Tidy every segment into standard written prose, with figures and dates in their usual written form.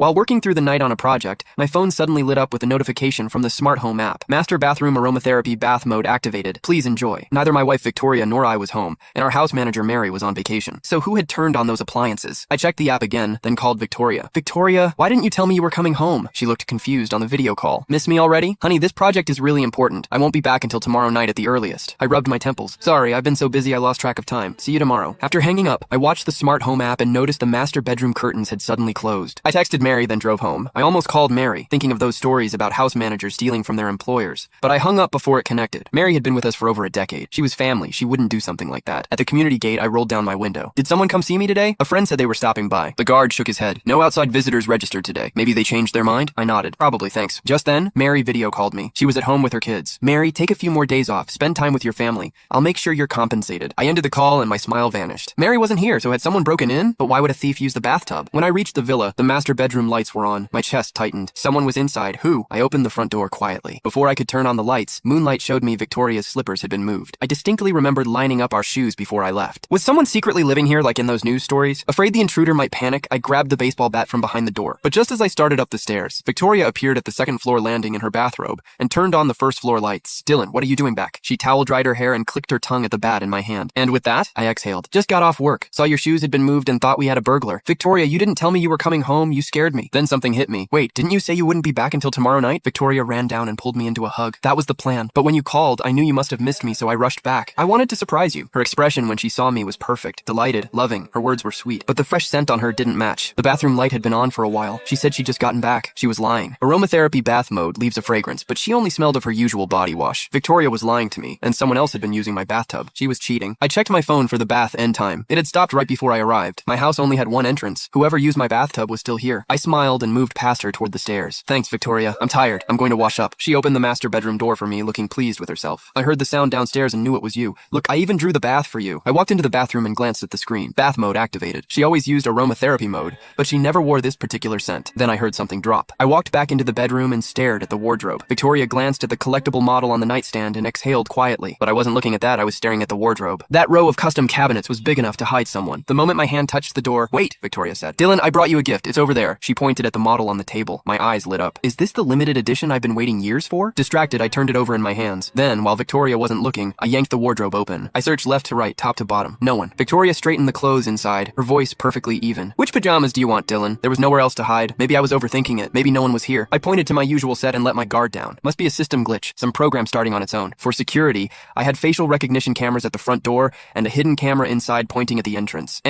While working through the night on a project, my phone suddenly lit up with a notification from the smart home app. Master bathroom aromatherapy bath mode activated. Please enjoy. Neither my wife Victoria nor I was home, and our house manager Mary was on vacation. So who had turned on those appliances? I checked the app again, then called Victoria. Victoria, why didn't you tell me you were coming home? She looked confused on the video call. Miss me already? Honey, this project is really important. I won't be back until tomorrow night at the earliest. I rubbed my temples. Sorry, I've been so busy I lost track of time. See you tomorrow. After hanging up, I watched the smart home app and noticed the master bedroom curtains had suddenly closed. I texted Mary, then drove home. I almost called Mary, thinking of those stories about house managers stealing from their employers. But I hung up before it connected. Mary had been with us for over a decade. She was family. She wouldn't do something like that. At the community gate, I rolled down my window. Did someone come see me today? A friend said they were stopping by. The guard shook his head. No outside visitors registered today. Maybe they changed their mind? I nodded. Probably, thanks. Just then, Mary video called me. She was at home with her kids. Mary, take a few more days off. Spend time with your family. I'll make sure you're compensated. I ended the call and my smile vanished. Mary wasn't here, so had someone broken in? But why would a thief use the bathtub? When I reached the villa, the master bedroom lights were on. My chest tightened. Someone was inside. Who? I opened the front door quietly. Before I could turn on the lights, moonlight showed me Victoria's slippers had been moved. I distinctly remembered lining up our shoes before I left. Was someone secretly living here like in those news stories? Afraid the intruder might panic, I grabbed the baseball bat from behind the door. But just as I started up the stairs, Victoria appeared at the second floor landing in her bathrobe and turned on the first floor lights. Dylan, what are you doing back? She towel dried her hair and clicked her tongue at the bat in my hand. And with that, I exhaled. Just got off work. Saw your shoes had been moved and thought we had a burglar. Victoria, you didn't tell me you were coming home. You scared me. Then something hit me. Wait, didn't you say you wouldn't be back until tomorrow night? Victoria ran down and pulled me into a hug. That was the plan. But when you called, I knew you must have missed me, so I rushed back. I wanted to surprise you. Her expression when she saw me was perfect. Delighted, loving. Her words were sweet. But the fresh scent on her didn't match. The bathroom light had been on for a while. She said she'd just gotten back. She was lying. Aromatherapy bath mode leaves a fragrance, but she only smelled of her usual body wash. Victoria was lying to me, and someone else had been using my bathtub. She was cheating. I checked my phone for the bath end time. It had stopped right before I arrived. My house only had one entrance. Whoever used my bathtub was still here. I smiled and moved past her toward the stairs. Thanks, Victoria. I'm tired. I'm going to wash up. She opened the master bedroom door for me, looking pleased with herself. I heard the sound downstairs and knew it was you. Look, I even drew the bath for you. I walked into the bathroom and glanced at the screen. Bath mode activated. She always used aromatherapy mode, but she never wore this particular scent. Then I heard something drop. I walked back into the bedroom and stared at the wardrobe. Victoria glanced at the collectible model on the nightstand and exhaled quietly. But I wasn't looking at that, I was staring at the wardrobe. That row of custom cabinets was big enough to hide someone. The moment my hand touched the door, "Wait," Victoria said. "Dylan, I brought you a gift. It's over there." She pointed at the model on the table. My eyes lit up. Is this the limited edition I've been waiting years for? Distracted, I turned it over in my hands. Then, while Victoria wasn't looking, I yanked the wardrobe open. I searched left to right, top to bottom. No one. Victoria straightened the clothes inside, her voice perfectly even. "Which pajamas do you want, Dylan?" There was nowhere else to hide. Maybe I was overthinking it. Maybe no one was here. I pointed to my usual set and let my guard down. Must be a system glitch, some program starting on its own. For security, I had facial recognition cameras at the front door and a hidden camera inside pointing at the entrance.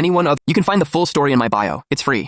You can find the full story in my bio. It's free.